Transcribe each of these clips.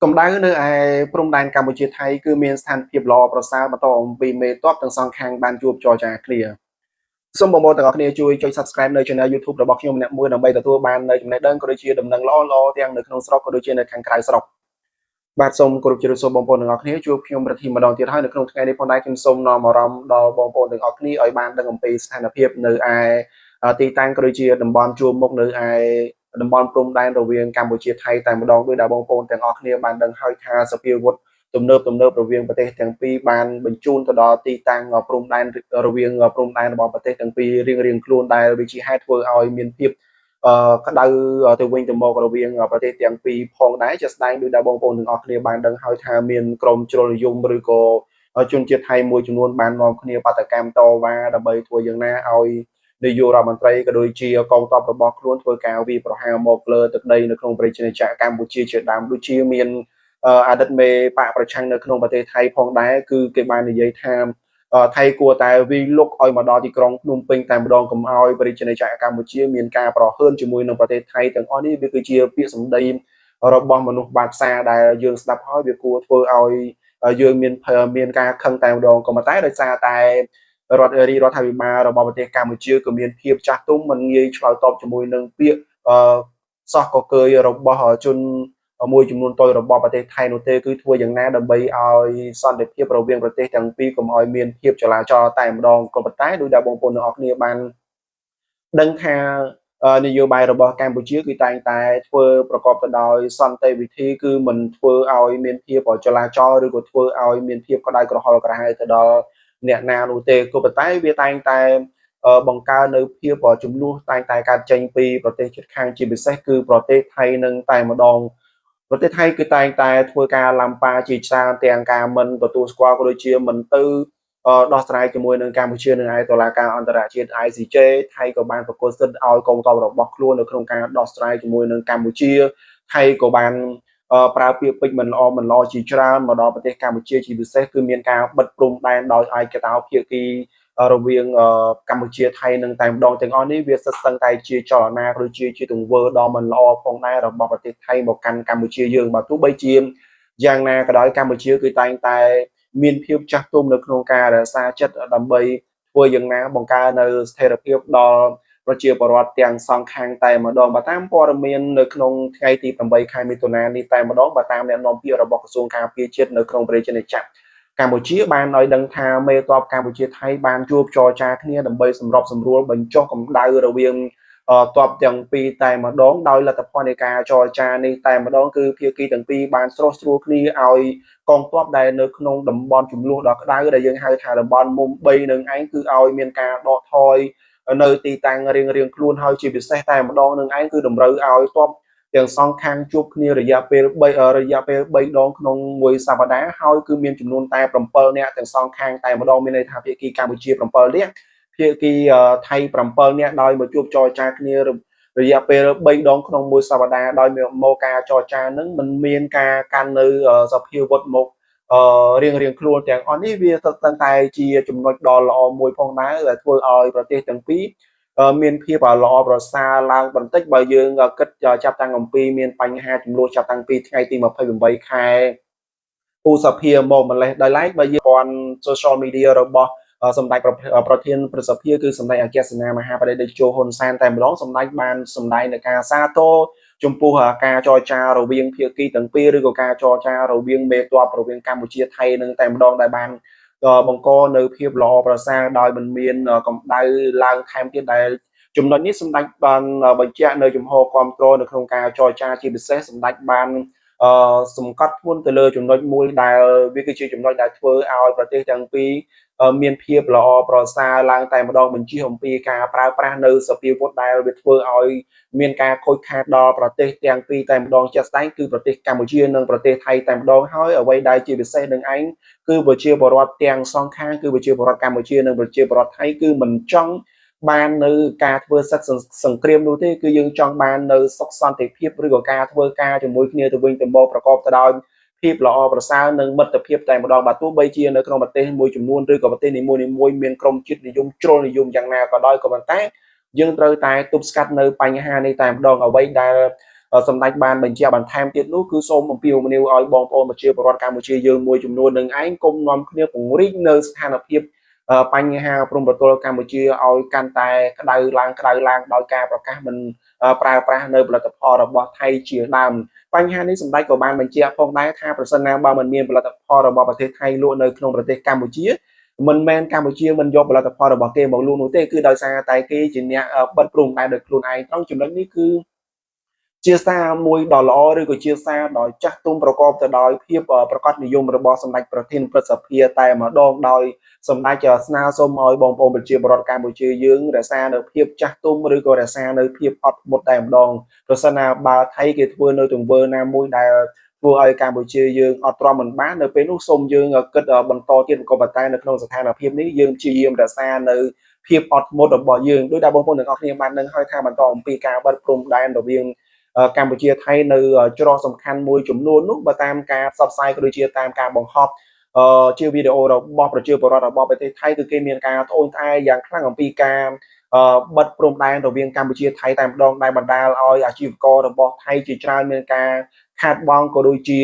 កម្ដៅនៅឯព្រំដែនកម្ពុជាថៃគឺមានស្ថានភាពល្អប្រសើរបន្ទាប់អំពីមេទ័ពទាំងសងខាងបានជួបចរចាគ្នាសូមបងប្អូនទាំងអស់គ្នាជួយចុច Subscribe នៅ Channel YouTube របស់ខ្ញុំម្នាក់មួយដើម្បីទទួលបាននូវចំណេះដឹងក៏ដូចជាដំណឹងល្អៗទាំងនៅក្នុងស្រុកក៏ដូចជានៅខាងក្រៅស្រុកបាទសូមគោរពជម្រាបសួរបងប្អូនទាំងអស់គ្នាជួបខ្ញុំប្រធានម្ដងទៀតហើយនៅក្នុងថ្ងៃនេះផងដែរខ្ញុំសូមនាំអារម្មណ៍ដល់បងប្អូនទាំងអស់គ្នាឲ្យបានដឹងអំពីស្ថានភាពនៅឯទីតាំងក៏ដូចជាតំបន់ជួរមុខនៅឯតំបន់ព្រំដែនរវាងកម្ពុជាថៃតែម្ដងដោយដែលបងប្អូនទាំងអស់គ្នាបានដឹងហើយថាសភាវុធទំនើបរវាងប្រទេសទាំងពីរបានបញ្ជូនទៅដល់ទីតាំងព្រំដែនរវាងព្រំដែនរបស់ប្រទេសទាំងពីររៀងៗខ្លួនដែលវាជាហេតុធ្វើឲ្យមានភាពក្តៅទៅវិញទៅមករវាងប្រទេសទាំងពីរផងដែរជាក់ស្ដែងដោយដែលបងប្អូនទាំងអស់គ្នាបានដឹងហើយថាមានក្រុមជ្រុលនិយមឬក៏ជនជាតិថៃមួយចំនួនបាននាំគ្នាបាតកម្មតវ៉ាដើម្បីធ្វើយ៉ាងណាឲ្យនាយករដ្ឋមន្ត្រីក៏ដូចជាកងទ័ពរបស់ខ្លួនធ្វើការវាយប្រហារមកលើទឹកដីនៅក្នុងប្រជាជាតិកម្ពុជាជាដើមដូចជាមានអតីតមេបកប្រឆាំងនៅក្នុងប្រទេសថៃផងដែរគឺគេបាននិយាយថាថៃគួរតែវាយលុកឲ្យមកដល់ទីក្រុងភ្នំពេញតែម្ដងកុំឲ្យប្រជាជាតិកម្ពុជាមានការប្រហើនជាមួយនឹងប្រទេសថៃទាំងអស់នេះវាគឺជាពាក្យសម្ដីរបស់មនុស្សបាតផ្សារដែលយើងស្ដាប់ហើយវាគួរធ្វើឲ្យយើងមានការខឹងតែម្ដងក៏ប៉ុន្តែដោយសារតែរដ្ឋាភិបាលរបស់ប្រទេសកម្ពុជាក៏មានភាពចាស់ទុំមិនងាយឆ្លើយតបជាមួយនឹងពាក្យសោះកកើយរបស់ជនមួយចំនួនតូចរបស់ប្រទេសថៃនោះទេគឺធ្វើយ៉ាងណាដើម្បីឲ្យសន្តិភាពរវាងប្រទេសទាំងពីរកុំឲ្យមានភាពចលាចលតែម្ដងក៏ប៉ុន្តែដោយដែលបងប្អូនទាំងអស់គ្នាបានដឹងថានយោបាយរបស់កម្ពុជាគឺតែងតែធ្វើប្រកបទៅដោយសន្តិវិធីគឺមិនធ្វើឲ្យមានភាពចលាចលឬក៏ធ្វើឲ្យមានភាពក្តៅក្រហល់ក្រហាយទៅដល់អ្នកណានោះទេក៏ប៉ុន្តែវាតែងតែបង្កើននៅភាពចំនួនតែងតែកើតចេញពីប្រទេសជិតខាងជាពិសេសគឺប្រទេសថៃនឹងតែម្ដងប្រទេសថៃគឺតែងតែធ្វើការឡំប៉ាជាច្រើនទាំងការមិនទទួលស្គាល់ក៏ដូចជាមិនទៅដោះស្រាយជាមួយនឹងកម្ពុជានៅឯតុលាការអន្តរជាតិ ICJ ថៃក៏បានប្រកាសសិទ្ធិឲ្យកងទ័ពរបស់ខ្លួននៅក្នុងការដោះស្រាយជាមួយនឹងកម្ពុជាថៃក៏បានប្រើពាក្យពេចន៍មិនល្អជាច្រើនមកដល់ប្រទេសកម្ពុជាជាពិសេសគឺមានការបិទព្រំដែនដោយឯកតោភាគីរវាងកម្ពុជាថៃនឹងតែម្ដងទាំងអស់នេះវាសិតសឹងតែជាចលនាឬជាទង្វើដ៏មិនល្អផងដែររបស់ប្រទេសថៃមកកាន់កម្ពុជាយើងបើទោះបីជាយ៉ាងណាក៏ដោយកម្ពុជាគឺតែងតែមានភាពចាស់ទុំនៅក្នុងការរក្សាចិត្តដើម្បីធ្វើយ៉ាងណាបង្កើននៅស្ថិរភាពដល់ប្រជាពលរដ្ឋទាំងសងខាងតែម្ដងបើតាមព័ត៌មាននៅក្នុងថ្ងៃទី8ខែមិថុនានេះតែម្ដងបើតាមអ្នកនាំពាក្យរបស់ក្រសួងការពារជាតិនៅក្នុងប្រជាជាតិកម្ពុជាបានឲ្យដឹងថាមេទ័ពកម្ពុជាថៃបានជួបចរចាគ្នាដើម្បីសម្របសម្រួលបញ្ចុះកម្ដៅរវាងទ័ពទាំងពីរតែម្ដងដោយលទ្ធផលនៃការចរចានេះតែម្ដងគឺភាគីទាំងពីរបានស្រុះស្រួលគ្នាឲ្យកងទ័ពដែលនៅក្នុងតំបន់ចំនួនដ៏ក្តៅដែលយើងហៅថាតំបន់មុំ3នឹងឯងគឺឲ្យមានការដកថយនៅទីតាំងរៀងៗខ្លួនហើយជាពិសេសតែម្ដងនឹងឯងគឺតម្រូវឲ្យទ័ពទាំងសងខាងជួបគ្នារយៈពេល3ដងក្នុងមួយសប្តាហ៍ហើយគឺមានចំនួនតែ7នាក់ទាំងសងខាងតែម្ដងមានន័យថាភាគីកម្ពុជា7នាក់ភាគីថៃ7នាក់ដោយមកជួបចរចាគ្នារយៈពេល3ដងក្នុងមួយសប្តាហ៍ដោយមកការចរចានឹងមិនមានការកាន់នៅសភាវុធមករៀងខ្លួនទាំងអស់នេះវាតែជាចំណុចដ៏ល្អមួយផងដែរដែលធ្វើឲ្យប្រទេសទាំងពីរមានភាពល្អប្រសើរឡើងបន្តិចបើយើងគិតចាប់តាំងអំពីមានបញ្ហាចំនួនចាប់តាំងពីថ្ងៃទី28ខែឧសភាមកម្លេះដោយឡែកបើយើងព័ន្ធ social media របស់សម្ដេចប្រធានប្រសិទ្ធិគឺសម្ដេចអគ្គសេនាមហាបតីតេជោហ៊ុនសែនតែម្ដងសម្ដេចបានសម្ដែងនៅការសាទរចំពោះការចរចារវាងភាគីទាំងពីរឬក៏ការចរចារវាងមេទ័ពរវាងកម្ពុជាថៃនឹងតែម្ដងដែលបានបង្កនៅភាពល្អប្រសើរដោយមិនមានកម្ដៅឡើងថែមទៀតដែលចំណុចនេះសម្ដេចបានបញ្ជាក់នៅចំហគ្រប់គ្រងនៅក្នុងការចរចាជាពិសេសសម្ដេចបានសង្កត់ធ្ងន់ទៅលើចំណុចមួយដែលវាគឺជាចំណុចដែលធ្វើឲ្យប្រទេសទាំងពីរមានភាពល្អប្រសើរឡើងតែម្ដងបញ្ជាអំពីការប្រើប្រាស់នៅសភាវុធដែលវាធ្វើឲ្យមានការខូចខាតដល់ប្រទេសទាំងពីរតែម្ដងជាក់ស្ដែងគឺប្រទេសកម្ពុជានិងប្រទេសថៃតែម្ដងហើយអ្វីដែលជាពិសេសនឹងឯងគឺប្រជាពលរដ្ឋទាំងសងខាងគឺប្រជាពលរដ្ឋកម្ពុជានិងប្រជាពលរដ្ឋថៃគឺមិនចង់បាននៅការធ្វើសឹកសង្គ្រាមនោះទេគឺយើងចង់បាននៅសុខសន្តិភាពឬក៏ការធ្វើការជាមួយគ្នាទៅវិញទៅមកប្រកបទៅដោយភាពល្អប្រសើរនិងមិត្តភាពតែម្ដងបាទទោះបីជានៅក្នុងប្រទេសមួយចំនួនឬក៏ប្រទេសនីមួយៗមានក្រុមជាតិនិយមជ្រុលនិយមយ៉ាងណាក៏ដោយក៏ប៉ុន្តែយើងត្រូវតែទប់ស្កាត់នៅបញ្ហានេះតែម្ដងអ្វីដែល សម្ដេចបានបញ្ជាក់បន្ថែមទៀតនោះគឺសូមអំពាវនាវឲ្យបងប្អូនប្រជាពលរដ្ឋកម្ពុជាយើងមួយចំនួននឹងឯងគុំនាំគ្នាពង្រីកនៅស្ថានភាពបញ្ហាព្រំប្រទល់កម្ពុជាឲ្យកាន់តែក្តៅឡើងដោយការប្រកាសមិនប្រើប្រាស់នៅផលិតផលរបស់ថៃជាដើមបញ្ហានេះសម្ដេចក៏បានបញ្ជាក់ផងដែរថាប្រសិនណាបើមិនមានផលិតផលរបស់ប្រទេសថៃលក់នៅក្នុងប្រទេសកម្ពុជាមិនមែនកម្ពុជាមិនយកផលិតផលរបស់គេមកលក់នោះទេគឺដោយសារតែគេជាអ្នកបិទព្រំដែនដោយខ្លួនឯងត្រង់ចំណុចនេះគឺជាសារមួយដ៏ល្អឬក៏ជាសារដ៏ចាស់ទុំប្រកបទៅដោយភាពប្រកបនិយមរបស់សម្ដេចប្រធានព្រឹទ្ធសភាតែម្ដងដោយសម្ដេចស្នើសុំឲ្យបងប្អូនប្រជាពលរដ្ឋកម្ពុជាយើងរក្សានៅភាពចាស់ទុំឬក៏រក្សានៅភាពអត់ធ្មត់តែម្ដងប្រសិនណាបើថៃគេធ្វើនៅទង្វើណាមួយដែលធ្វើឲ្យកម្ពុជាយើងអត់ទ្រាំមិនបាននៅពេលនោះសូមយើងគិតបន្តទៀតក៏ប៉ុន្តែនៅក្នុងស្ថានភាពនេះយើងព្យាយាមរក្សានៅភាពអត់ធ្មត់របស់យើងដោយដែលបងប្អូនទាំងអស់គ្នាបាននឹងហើយថាបន្តអំពីការបិទព្រំដែនរវាងកម្ពុជាថៃនៅច្រកសំខាន់មួយចំនួននោះបើតាមការផ្សព្វផ្សាយក៏ដូចជាតាមការបង្ហោះជាវីដេអូរបស់ប្រជាពលរដ្ឋរបស់ប្រទេសថៃគឺគេមានការត្អូញត្អែយ៉ាងខ្លាំងអំពីការបិទព្រំដែនរវាងកម្ពុជាថៃតែម្ដងដែលបណ្ដាលឲ្យអាជីវកររបស់ថៃជាច្រើនមានការខាតបង់ក៏ដូចជា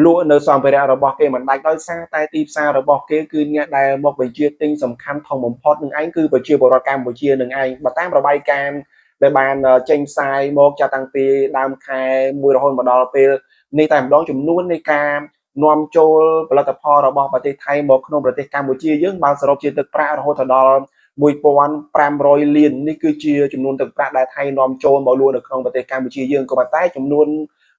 លក់នៅសម្ភារៈរបស់គេមិនដាច់ដោយសារតែទីផ្សាររបស់គេគឺអ្នកដែលមកបញ្ជាទិញសំខាន់ធំបំផុតនឹងឯងគឺប្រជាពលរដ្ឋកម្ពុជានឹងឯងបើតាមរបាយការណ៍ដែលបានចេញផ្សាយមកចាប់តាំងពីដើមខែ1រហូតមកដល់ពេលនេះតែម្ដងចំនួននៃការនាំចូលផលិតផលរបស់ប្រទេសថៃមកក្នុងប្រទេសកម្ពុជាយើងបានសរុបជាទឹកប្រាក់រហូតដល់1500លាននេះគឺជាចំនួនទឹកប្រាក់ដែលថៃនាំចូលមកលក់នៅក្នុងប្រទេសកម្ពុជាយើងក៏ប៉ុន្តែចំនួន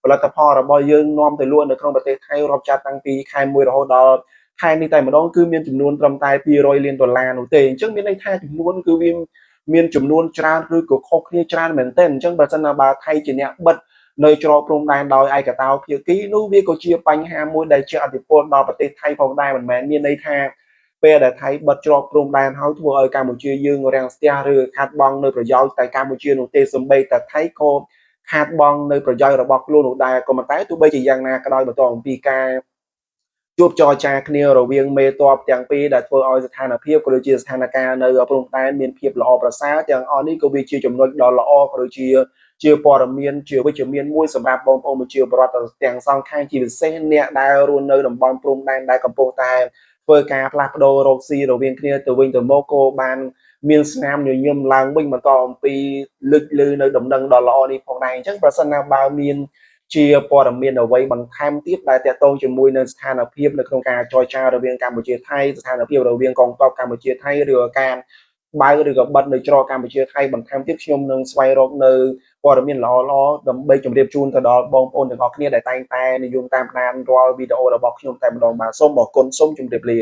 ផលិតផលរបស់យើងនាំទៅលក់នៅក្នុងប្រទេសថៃរាប់ចាប់តាំងពីខែ1រហូតដល់ខែនេះតែម្ដងគឺមានចំនួនត្រឹមតែ200លានដុល្លារនោះទេអញ្ចឹងមានន័យថាចំនួនគឺវាមានចំនួនច្រើនឬក៏ខុសគ្នាច្រើនមែនទែនអញ្ចឹងបើសិនណាបើថៃជាអ្នកបិទនៅច្រកព្រំដែនដោយឯកតោភាគីនោះវាក៏ជាបញ្ហាមួយដែលជាអតិពលដល់ប្រទេសថៃផងដែរមិនមែនមានន័យថាពេលដែលថៃបិទច្រកព្រំដែនហើយធ្វើឲ្យកម្ពុជាយើងរាំងស្ទះឬខាត់បងនៅប្រយោជន៍តែកម្ពុជានោះទេសូម្បីតែថៃក៏ខាតបង់នៅប្រយោជន៍របស់ខ្លួននោះដែរក៏ប៉ុន្តែទោះបីជាយ៉ាងណាក៏ដោយបន្តអំពីការជួបចរចាគ្នារវាងមេតបទាំងពីរដែលធ្វើឲ្យស្ថានភាពក៏ដូចជាស្ថានភាពនៅព្រំដែនមានភាពល្អប្រសើរទាំងអស់នេះក៏វាជាចំណុចដ៏ល្អក៏ដូចជាព័ត៌មានជាវិជ្ជមានមួយសម្រាប់បងប្អូនប្រជាពលរដ្ឋទាំងសងខាងជាពិសេសអ្នកដែលរស់នៅតំបន់ព្រំដែនដែលកំពុងតែធ្វើការផ្លាស់ប្ដូររកស៊ីរវាងគ្នាទៅវិញទៅមកក៏បានមានស្នាមញញឹមឡើងវិញបន្តអំពីលើកលឺនៅដំណឹងដ៏ល្អនេះផងដែរអញ្ចឹងប្រសិនណាបើមានជាព័ត៌មានអ្វីបន្ថែមទៀតដែលតាក់ទងជាមួយនឹងស្ថានភាពនៅក្នុងការចរចារវាងកម្ពុជាថៃស្ថានភាពរវាងកងទ័ពកម្ពុជាថៃឬក៏ការបើកឬក៏បិទនៅច្រកកម្ពុជាថៃបន្ថែមទៀតខ្ញុំនឹងស្វែងរកនៅព័ត៌មានល្អៗដើម្បីជម្រាបជូនទៅដល់បងប្អូនទាំងអស់គ្នាដែលតែងតែនិយមតាមដានរាល់វីដេអូរបស់ខ្ញុំតែម្ដងបាទសូមអរគុណសូមជម្រាបលា